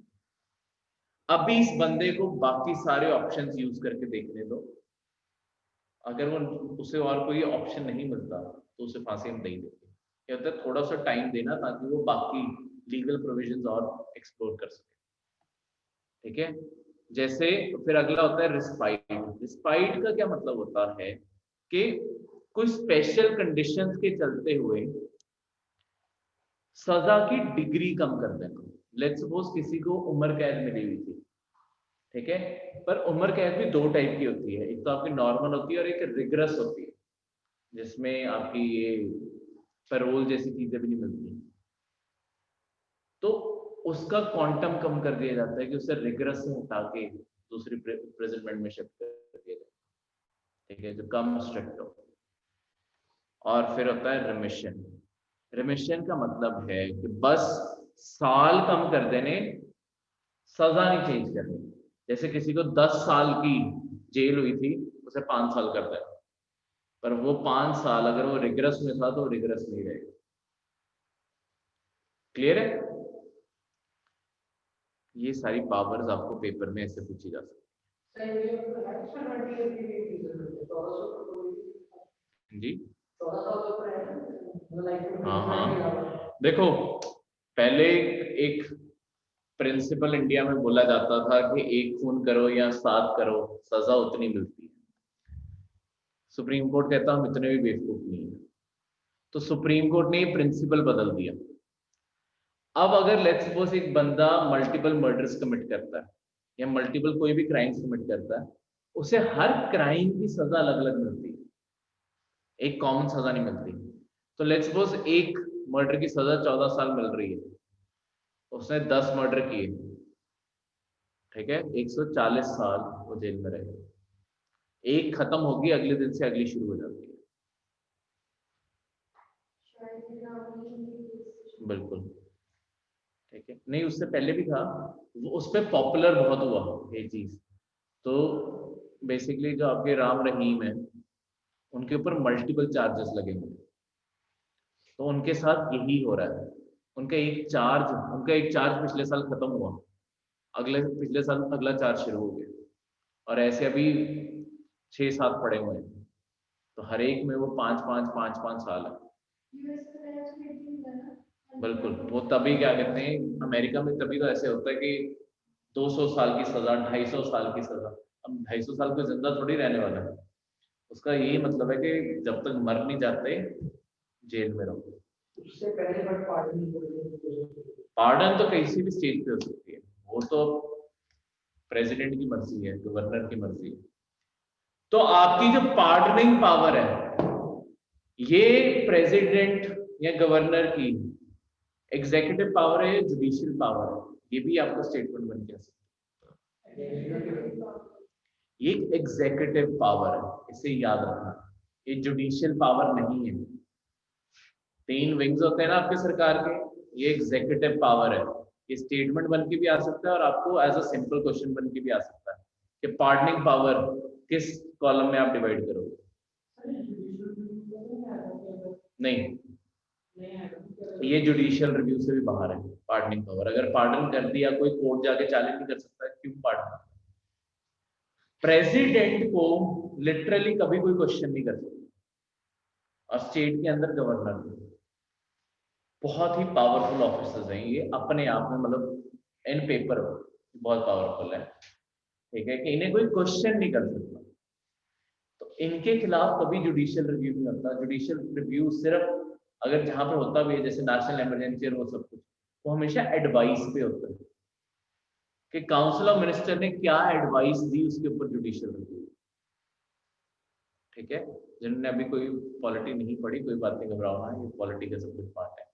Speaker 1: अभी इस बंदे को बाकी सारे ऑप्शंस यूज करके देखने दो, अगर वो उसे और कोई ऑप्शन नहीं मिलता तो उसे फांसी हम नहीं देते। क्या होता है, थोड़ा सा टाइम देना ताकि वो बाकी लीगल प्रोविजंस और एक्सप्लोर कर सके, ठीक है। जैसे फिर अगला होता है रिस्पाइट। रिस्पाइट का क्या मतलब होता है कि कुछ स्पेशल कंडीशंस के चलते हुए सजा की डिग्री कम कर देना। लेट्स सपोज किसी को उम्र कैद मिली हुई थी, ठीक है, पर उम्र कैद भी 2 टाइप की होती है, एक तो आपकी नॉर्मल होती है और एक रिग्रेस होती है, जिसमें आपकी ये पैरोल जैसी चीजें भी नहीं मिलती। तो उसका क्वांटम कम कर दिया जाता है कि उसे रिग्रेस से हटा के दूसरी प्रेजेंटमेंट में शिफ्ट कर दिया जाए, ठीक है, जो कम स्ट्रिक्ट हो। और फिर होता है रिमिशन। रिमिशन का मतलब है कि बस साल कम कर देने, सजा नहीं चेंज करनी। जैसे किसी को 10 साल की जेल हुई थी, उसे 5 साल कर देना, पर वो 5 साल अगर वो रिग्रेस में था तो रिग्रेस नहीं रहेगा। क्लियर है? ये सारी पावर्स आपको पेपर में ऐसे पूछी जा सकती है जी। हाँ हाँ, देखो, पहले एक प्रिंसिपल इंडिया में बोला जाता था कि 1 खून करो या 7 करो, सजा उतनी मिलती है। सुप्रीम कोर्ट कहता हम इतने भी बेवकूफ नहीं है, तो सुप्रीम कोर्ट ने ये प्रिंसिपल बदल दिया। अब अगर लेट्स सपोज एक बंदा मल्टीपल मर्डर्स कमिट करता है या मल्टीपल कोई भी क्राइम्स कमिट करता है, उसे हर क्राइम की सजा अलग अलग मिलती है, एक कॉमन सजा नहीं मिलती। तो लेट्स सपोज एक मर्डर की सजा 14 साल मिल रही है, उसने 10 मर्डर किए, ठीक है, 140 साल वो जेल में रहेगा। एक खत्म होगी, अगले दिन से अगली शुरू हो जाती है। बिल्कुल, ठीक है, नहीं उससे पहले भी था, वो उस पर पॉपुलर बहुत हुआ ये चीज। तो बेसिकली जो आपके राम रहीम है, उनके ऊपर मल्टीपल चार्जेस लगे हुए, तो उनके साथ यही हो रहा है। उनका एक चार्ज पिछले साल खत्म हुआ, अगले पिछले साल अगला चार्ज शुरू हो गया। और ऐसे अभी 6-7 पड़े हुए हैं, तो हर एक में वो 5-5 साल है। बिल्कुल, वो तभी क्या कहते हैं अमेरिका में, तभी तो ऐसे होता है कि 200 साल की सजा, 250 साल की सजा। अब 250 साल कोई जिंदा थोड़ी रहने वाला है। उसका यही मतलब है कि जब तक मर नहीं जाते जेल में रहो।
Speaker 3: उससे पहले बट
Speaker 1: पार्डन तो किसी भी स्टेज पे हो सकती है, वो तो प्रेसिडेंट की मर्जी है, गवर्नर की मर्जी है। तो आपकी जो पार्डनिंग पावर है ये प्रेसिडेंट या गवर्नर की एग्जीक्यूटिव पावर है या जुडिशियल पावर है, ये भी आपका स्टेटमेंट बन के आ सकता है। ये एग्जीक्यूटिव पावर है, इसे याद रखना, ये जुडिशियल पावर नहीं है। 3 विंग्स होते हैं ना आपके सरकार के, ये एग्जीक्यूटिव पावर है। ये स्टेटमेंट बन के भी आ सकता है और आपको एज अ सिंपल क्वेश्चन बन के भी आ सकता है कि पार्डनिंग पावर किस कॉलम में आप डिवाइड करोगे। नहीं, ये जुडिशियल रिव्यू से भी बाहर है पार्डनिंग पावर। अगर पार्डन कर दिया, कोई कोर्ट जाके चैलेंज नहीं कर सकता, क्यों पार्डन। प्रेसिडेंट को लिटरली कभी कोई क्वेश्चन नहीं कर सकता, और स्टेट के अंदर गवर्नर बहुत ही पावरफुल ऑफिसर्स हैं ये अपने आप में, मतलब इन पेपर बहुत पावरफुल है, ठीक है, कि इन्हें कोई क्वेश्चन नहीं कर सकता। तो इनके खिलाफ कभी जुडिशियल रिव्यू नहीं होता। जुडिशियल रिव्यू सिर्फ अगर जहां पे होता भी है, जैसे नेशनल इमरजेंसी और वो सब कुछ, वो हमेशा एडवाइस पे होता है कि काउंसिल ऑफ मिनिस्टर ने क्या एडवाइस दी, उसके ऊपर जुडिशियल रिव्यू। ठीक है, जिन्होंने अभी कोई पॉलिटी नहीं पढ़ी, कोई बात नहीं, घबराओ ना, ये पॉलिटी का सब कुछ पार्ट है।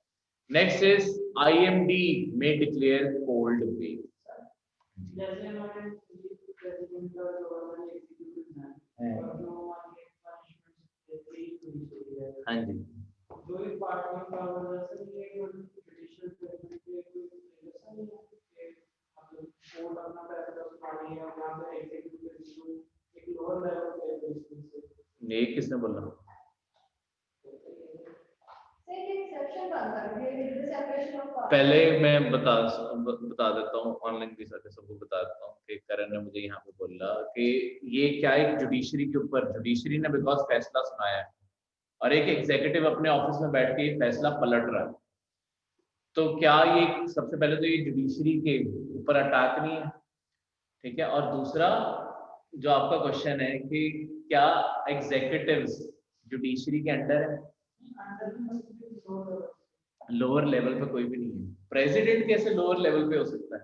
Speaker 1: Next is IMD may declare cold wave।
Speaker 3: जैसे हमारे प्रेसिडेंट और गवर्नर एग्जीक्यूटिव हैं और जो हमारे पनिशमेंट्स है,
Speaker 1: हाँ जी,
Speaker 3: जो एक पार्ट में पावर है ये जुडिशियल प्रेसिडेंट के कोई ऐसा नहीं है कि मतलब कोर्ट अपना फैसला सुनानी है और वहां पे एग्जीक्यूटिव एक लोअर लेवल पे है।
Speaker 1: ये किसने बोला? पहले मैं बता देता हूँ, ऑनलाइन भी सबको बता देता हूँ कि करण ने मुझे यहाँ पे बोला कि ये क्या है, जुडिशरी के ऊपर, जुडिशरी ने बिकॉज फैसला सुनाया है और एक एग्जीक्यूटिव अपने ऑफिस में बैठ के फैसला पलट रहा है, तो क्या ये सबसे पहले तो ये जुडिशरी के ऊपर अटैक नहीं है, ठीक है। और दूसरा जो आपका क्वेश्चन है कि क्या एग्जीक्यूटिव्स जुडिशरी के अंडर है, लोअर लेवल पे कोई भी नहीं है। प्रेसिडेंट कैसे लोअर लेवल पे हो सकता है?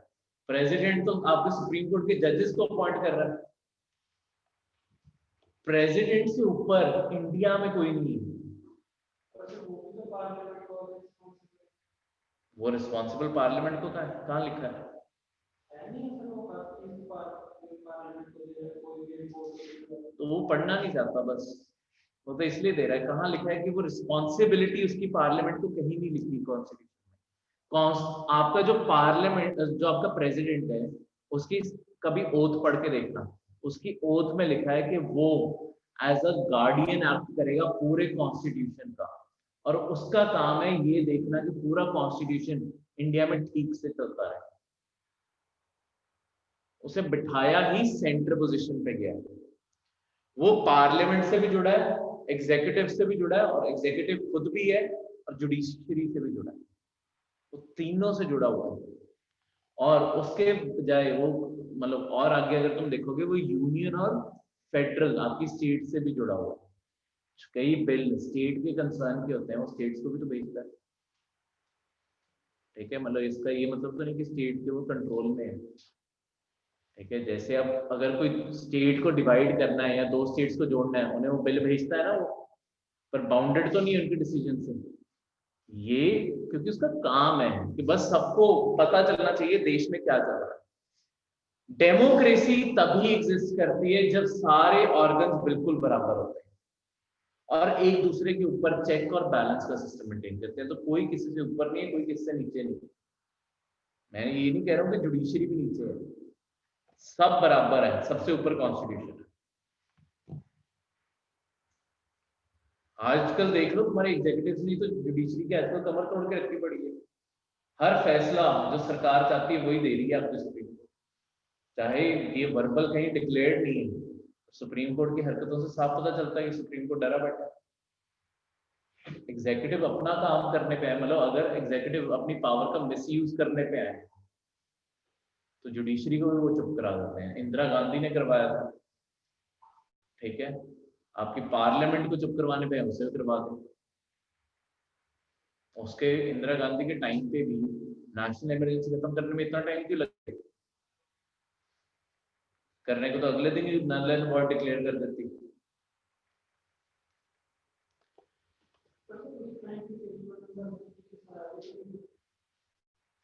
Speaker 1: प्रेसिडेंट तो आपके सुप्रीम कोर्ट के जजेस को अपॉइंट कर रहा है। प्रेसिडेंट से ऊपर इंडिया में कोई नहीं है। वो रिस्पॉन्सिबल पार्लियामेंट को कहाँ लिखा है? तो वो पढ़ना नहीं चाहता, बस वो तो इसलिए दे रहा है। कहाँ लिखा है कि वो रिस्पॉन्सिबिलिटी उसकी पार्लियामेंट को कहीं नहीं लिखी कॉन्स्टिट्यूशन में। आपका जो पार्लियामेंट, जो आपका प्रेसिडेंट है, उसकी कभी ओथ पढ़ के देखना, उसकी ओथ में लिखा है कि वो एज अ गार्डियन एक्ट करेगा पूरे कॉन्स्टिट्यूशन का, और उसका काम है ये देखना कि पूरा कॉन्स्टिट्यूशन इंडिया में ठीक से चलता है। उसे बिठाया ही सेंटर पोजीशन पे गया। वो पार्लियामेंट से भी जुड़ा है, एग्जीक्यूटिव से भी जुड़ा है, और एग्जीक्यूटिव खुद भी है, और जुडिशरी से भी जुड़ा है। वो तीनों से जुड़ा हुआ है। और उसके बजाय वो मतलब और आगे अगर तुम देखोगे, वो यूनियन और फेडरल आपकी स्टेट से भी जुड़ा हुआ है। कई बिल स्टेट के कंसर्न के होते हैं, वो स्टेट्स को भी तो भेजता है, ठीक है। मतलब इसका ये मतलब तो नहीं कि स्टेट के वो कंट्रोल में है, ठीक है। जैसे अब अगर कोई स्टेट को डिवाइड करना है या 2 स्टेट्स को जोड़ना है, उन्हें वो बिल भेजता है ना वो, पर बाउंडेड तो नहीं है उनके डिसीजन से। ये क्योंकि उसका काम है कि बस सबको पता चलना चाहिए देश में क्या चल रहा है। डेमोक्रेसी तभी एग्जिस्ट करती है जब सारे ऑर्गन्स बिल्कुल बराबर होते हैं और एक दूसरे के ऊपर चेक और बैलेंस का सिस्टम मेंटेन करते हैं। तो कोई किसी से ऊपर नहीं है, कोई किसी से नीचे नहीं है। मैं ये नहीं कह रहा हूँ कि जुडिशरी भी नीचे है, सब बराबर है, सबसे ऊपर कॉन्स्टिट्यूशन है। आजकल देख लो, तुम्हारे एग्जीक्यूटिव नहीं तो जुडिशरी के आजकल कमर तोड़ के रखनी पड़ी है। हर फैसला जो सरकार चाहती है वही दे रही है आपको सुप्रीम कोर्ट। चाहे ये वर्बल कहीं डिक्लेयर्ड नहीं है, सुप्रीम कोर्ट की हरकतों से साफ पता चलता है कि सुप्रीम कोर्ट डरा बैठा है। एग्जीक्यूटिव अपना काम करने पे है, मतलब अगर एग्जीक्यूटिव अपनी पावर का मिसयूज करने पे है तो जुडिशरी को भी वो चुप करा देते हैं। इंदिरा गांधी ने करवाया था, ठीक है, आपकी पार्लियामेंट को चुप करवाने पे उसे करवा दें। उसके इंदिरा गांधी के टाइम पे भी नेशनल इमरजेंसी खत्म करने में इतना टाइम क्यों लगे? करने को तो अगले दिन ही नल एंड वॉइड डिक्लेयर कर देती।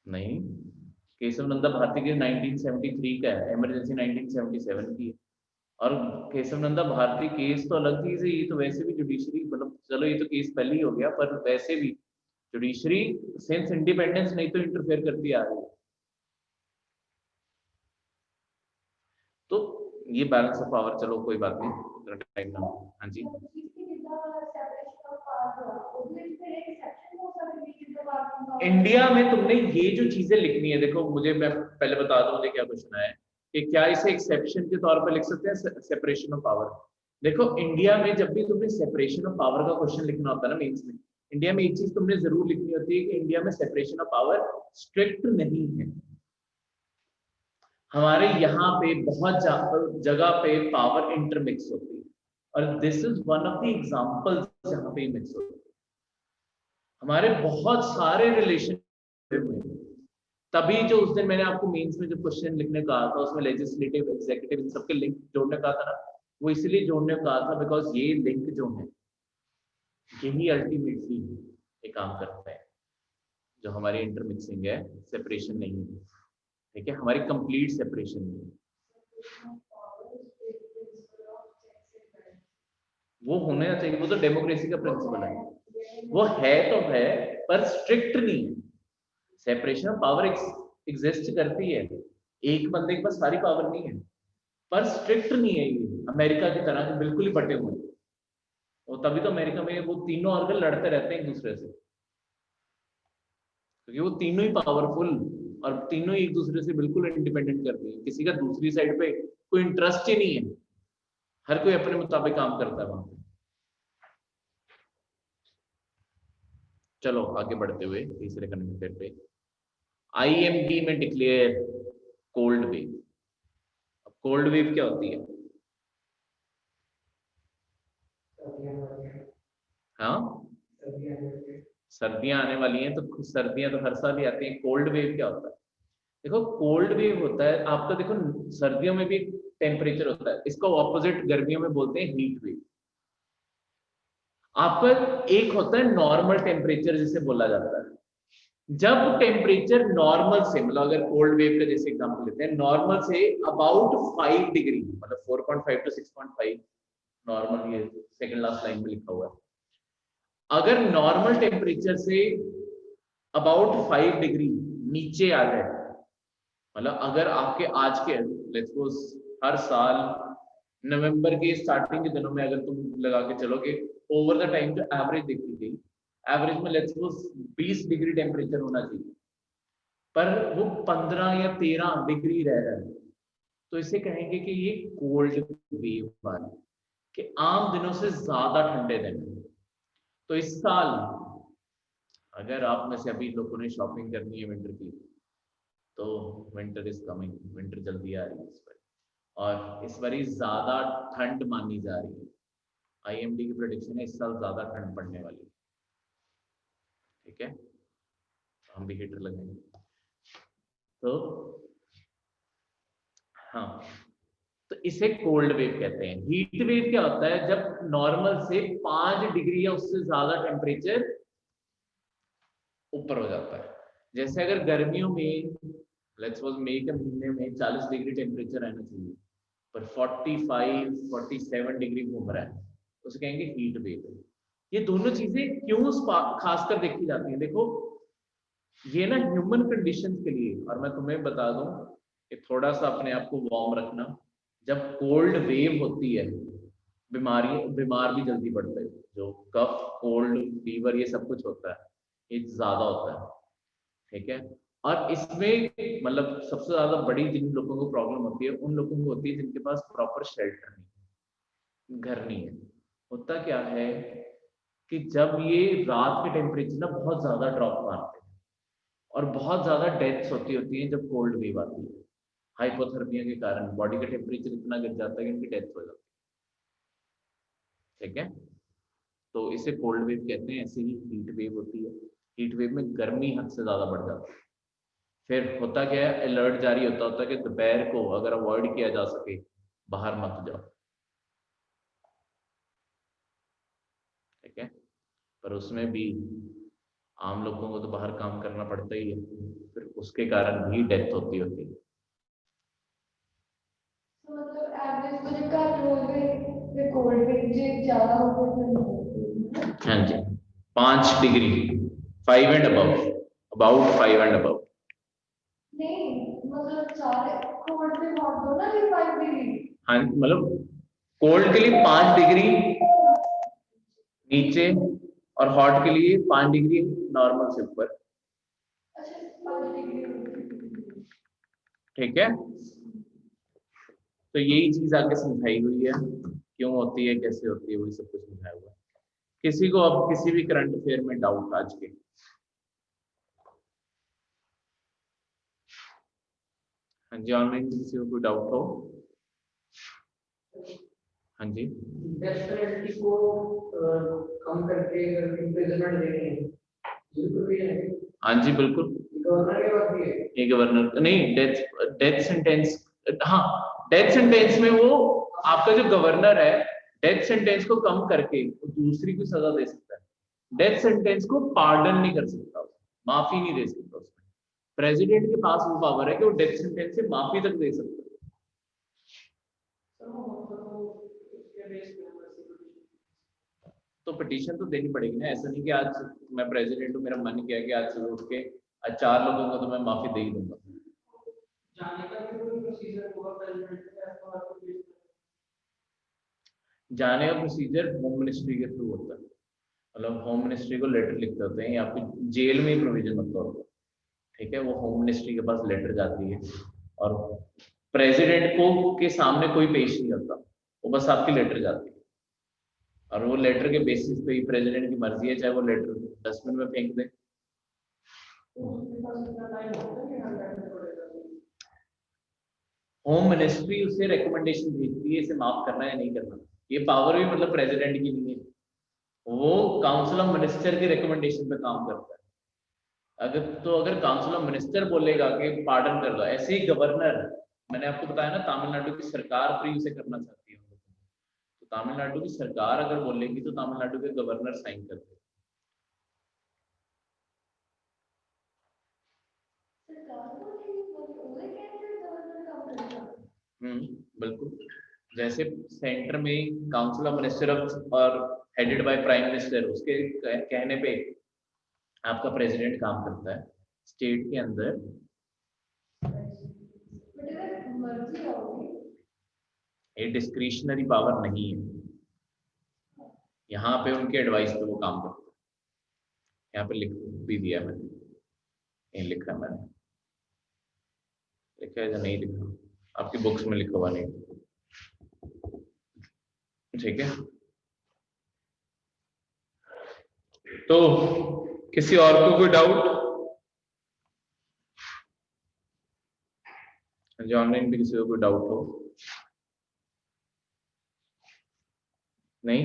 Speaker 1: नहीं, केशव नंदा भारती के 1973 का है, इमरजेंसी 1977 की है। और केशव नंदा भारती केस तो अलग चीज है, ये तो वैसे भी जुडिशरी, मतलब चलो ये तो केस पहले ही हो गया, पर वैसे भी जुडिशरी सिंस इंडिपेंडेंस नहीं तो इंटरफेयर करती आ रही है। तो ये बैलेंस ऑफ पावर, चलो कोई बात नहीं, टाइम ना। हाँ जी, इंडिया में तुमने ये जो चीजें लिखनी है, देखो मुझे, मैं पहले बता दूं मुझे क्या क्वेश्चन आया है कि क्या इसे एक्सेप्शन के तौर पर लिख सकते हैं, सेपरेशन ऑफ पावर। देखो इंडिया में जब भी तुमने सेपरेशन ऑफ पावर का क्वेश्चन लिखना होता है ना मेंस में, इंडिया में एक चीज तुमने जरूर लिखनी होती है कि इंडिया में सेपरेशन ऑफ पावर स्ट्रिक्ट नहीं है। हमारे यहाँ पे बहुत जगह पे पावर इंटरमिक्स होती है, और this is one of the examples जहाँ पे मिक्स होती है। हमारे बहुत सारे रिलेशन, तभी जो उस दिन मैंने आपको मेंस में जो क्वेश्चन लिखने कहा था उसमें लेजिस्लेटिव, एग्जीक्यूटिव, इन सबके लिंक जोड़ने कहा था ना, वो इसलिए जोड़ने कहा था बिकॉज ये लिंक जो है यही अल्टीमेटली ये काम करता है। जो हमारी इंटरमिक्सिंग है, सेपरेशन नहीं है, ठीक है, हमारी कंप्लीट सेपरेशन नहीं है। वो होना चाहिए, वो तो डेमोक्रेसी का प्रिंसिपल है, वो है तो है, पर स्ट्रिक्ट नहीं है। सेपरेशन ऑफ पावर एग्जिस्ट करती है, एक बंदे के पास सारी पावर नहीं है, पर स्ट्रिक्ट नहीं है ये अमेरिका की तरह के बिल्कुल ही बटे हुए। और तभी तो अमेरिका में वो तीनों ऑर्गन लड़ते रहते हैं एक दूसरे से, क्योंकि वो तीनों ही पावरफुल और तीनों ही एक दूसरे से बिल्कुल इंडिपेंडेंट करती है। किसी का दूसरी साइड पे कोई इंटरेस्ट ही नहीं है, हर कोई अपने मुताबिक काम करता है वहां पे। चलो आगे बढ़ते हुए तीसरे कन्वेंटर पे, आईएमडी में डिक्लेयर कोल्ड वेव। अब कोल्ड वेव क्या होती है? हाँ, सर्दियां आने वाली हैं तो सर्दियां तो हर साल ही आती हैं। कोल्ड वेव क्या होता है? देखो कोल्ड वेव होता है आपका, देखो सर्दियों में भी टेम्परेचर होता है, इसका ऑपोजिट गर्मियों में बोलते हैं हीट वेव। आपका एक होता है नॉर्मल टेम्परेचर जिसे बोला जाता है, जब टेम्परेचर नॉर्मल से, मतलब अगर कोल्ड वेव का जैसे एग्जांपल लेते हैं, नॉर्मल से अबाउट 5 डिग्री, मतलब 4.5 टू 6.5 नॉर्मल, ये सेकंड लास्ट लाइन में लिखा हुआ है। अगर normal temperature say about 5 degree नीचे आ जाए, मतलब अगर आपके आज के लेट्स सपोज हर साल नवंबर के स्टार्टिंग के दिनों में अगर तुम लगा के चलो कि ओवर द टाइम जो एवरेज देखी गई, एवरेज में लेट्स सपोज 20 डिग्री टेम्परेचर होना चाहिए, पर वो 15 या 13 डिग्री रह रहा है, तो इसे कहेंगे कि ये कोल्ड वेव वाला, कि आम दिनों से ज्यादा ठंडे दिन। तो इस साल अगर आप में से अभी लोगों ने शॉपिंग करनी है विंटर की, तो विंटर इज कमिंग, विंटर जल्दी आ रही है इस बार, और इस बार ज्यादा ठंड मानी जा रही है। आईएमडी की प्रेडिक्शन है इस साल ज्यादा ठंड पड़ने वाली है, ठीक है, हम भी हीटर लगाएंगे। तो हाँ, तो इसे कोल्ड वेव कहते हैं। हीट वेव क्या होता है? जब नॉर्मल से 5 डिग्री या उससे ज्यादा टेम्परेचर ऊपर हो जाता है। जैसे अगर गर्मियों में लेट्स सपोज मई के महीने में 40 डिग्री टेम्परेचर रहना चाहिए, पर 45 47 डिग्री घूम रहा है, तो उसे कहेंगे हीट वेव। ये दोनों चीजें क्यों खासकर देखी जाती हैं? देखो ये ना ह्यूमन कंडीशन के लिए, और मैं तुम्हें बता दूं कि थोड़ा सा अपने आप को वार्म रखना। जब कोल्ड वेव होती है, बीमार भी जल्दी पड़ते हैं, जो कफ, कोल्ड, फीवर, ये सब कुछ होता है, ये ज्यादा होता है, ठीक है। और इसमें मतलब सबसे ज्यादा बड़ी जिन लोगों को प्रॉब्लम होती है उन लोगों को होती है जिनके पास प्रॉपर शेल्टर नहीं है, घर नहीं है। होता क्या है कि जब ये रात के टेम्परेचर ना बहुत ज्यादा ड्रॉप मारते हैं और बहुत ज्यादा डेथ्स होती है जब कोल्ड वेव आती है, हाइपोथर्मिया के कारण बॉडी का टेम्परेचर इतना गिर जाता है कि उनकी डेथ हो जाती है। ठीक है, तो इसे कोल्ड वेव कहते हैं। ऐसे ही हीट वेव होती है, हीट वेव में गर्मी हद से ज्यादा बढ़ जाती है। फिर होता क्या है, अलर्ट जारी होता है कि दोपहर को अगर अवॉइड किया जा सके बाहर मत जाओ। ठीक है, पर उसमें भी आम लोगों को तो बाहर काम करना पड़ता ही है, फिर उसके कारण भी डेथ होती है।
Speaker 4: मतलब एवरेज तो जो घट होवे कोल्ड वेव जे ज्यादा होवे
Speaker 1: हाँ जी, 5 degree 5 and above, about 5 and above.
Speaker 4: नहीं मतलब सारे कोल्ड पे हॉट दो ना ये 5 डिग्री।
Speaker 1: हाँ मतलब कोल्ड के लिए 5 डिग्री नीचे और हॉट के लिए 5 डिग्री नॉर्मल से ऊपर।
Speaker 4: अच्छा 5 डिग्री।
Speaker 1: ठीक है, तो यही चीज आगे समझाई हुई है, क्यों होती है कैसे होती है वही सब कुछ समझाया हुआ है। किसी को अब किसी भी करंट अफेयर में डाउट आज के? हाँ जी, ऑनलाइन किसी को कोई डाउट हो? हाँ जी,
Speaker 3: डेस्टिनेटी को कम करके इम्प्रिजनमेंट दे रहे हैं, बिल्कुल भी है।
Speaker 1: हाँ जी बिल्कुल,
Speaker 3: गवर्नर के पास भी है।
Speaker 1: ये गवर्नर नहीं, डेथ सेंटेंस, हाँ डेथ सेंटेंस में वो आपका जो गवर्नर है डेथ सेंटेंस को कम करके वो दूसरी को सजा दे सकता है। डेथ सेंटेंस को पार्डन नहीं कर सकता, माफी नहीं दे सकता उसमें। प्रेसिडेंट के पास वो पावर है कि वो डेथ सेंटेंस से माफी तक दे सकता है। तो पिटीशन तो देनी पड़ेगी ना, ऐसा नहीं कि आज मैं प्रेसिडेंट हूँ, मेरा मन किया कि आज सुबह उठ के आज 4 लोगों को तो मैं माफी दे ही दूंगा।
Speaker 3: जाने का भी कोई प्रोसीजर होगा प्रेसिडेंट के पास, आपको भेजना
Speaker 1: जाने का प्रोसीजर होम मिनिस्ट्री के थ्रू होता है, मतलब होम मिनिस्ट्री को लेटर लिखते होते हैं, या फिर जेल में ही प्रोविजन होता है। ठीक है, वो होम मिनिस्ट्री के पास लेटर जाती है और प्रेसिडेंट को के सामने कोई पेश नहीं होता, वो बस आपकी लेटर जाती है और वो लेटर के बेसिस पे ही प्रेसिडेंट की मर्जी है, चाहे वो लेटर डस्टबिन में फेंक दे।
Speaker 3: उसके पास इतना टाइम होता है कि हर बैठना पड़ेगा।
Speaker 1: होम मिनिस्ट्री उसे रिकमेंडेशन भेजती है इसे माफ करना है या नहीं करना। ये पावर भी मतलब प्रेसिडेंट की नहीं है, वो काउंसिल ऑफ मिनिस्टर की रिकमेंडेशन पे काम करता है। अगर काउंसिल ऑफ मिनिस्टर बोलेगा कि पार्डन कर दो, ऐसे ही गवर्नर, मैंने आपको बताया ना तमिलनाडु की सरकार फ्री उसे करना चाहती है, तो तमिलनाडु की सरकार अगर बोलेगी तो तमिलनाडु के गवर्नर साइन करते हैं। बिल्कुल, जैसे सेंटर में काउंसिल ऑफ मिनिस्टर और हेडेड बाय प्राइम मिनिस्टर, उसके कहने पे आपका प्रेसिडेंट काम करता है। स्टेट के अंदर ये डिस्क्रिशनरी पावर नहीं है, यहाँ पे उनके एडवाइस पे वो काम करता है। यहाँ पे लिख भी दिया मैंने, ये लिखा मैंने, लिखा है या नहीं लिखा, आपकी बुक्स में लिखा हुआ नहीं। ठीक है, तो किसी और को कोई डाउट? ऑनलाइन भी किसी को कोई डाउट हो? नहीं,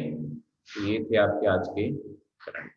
Speaker 1: ये थे आपके आज के करंट।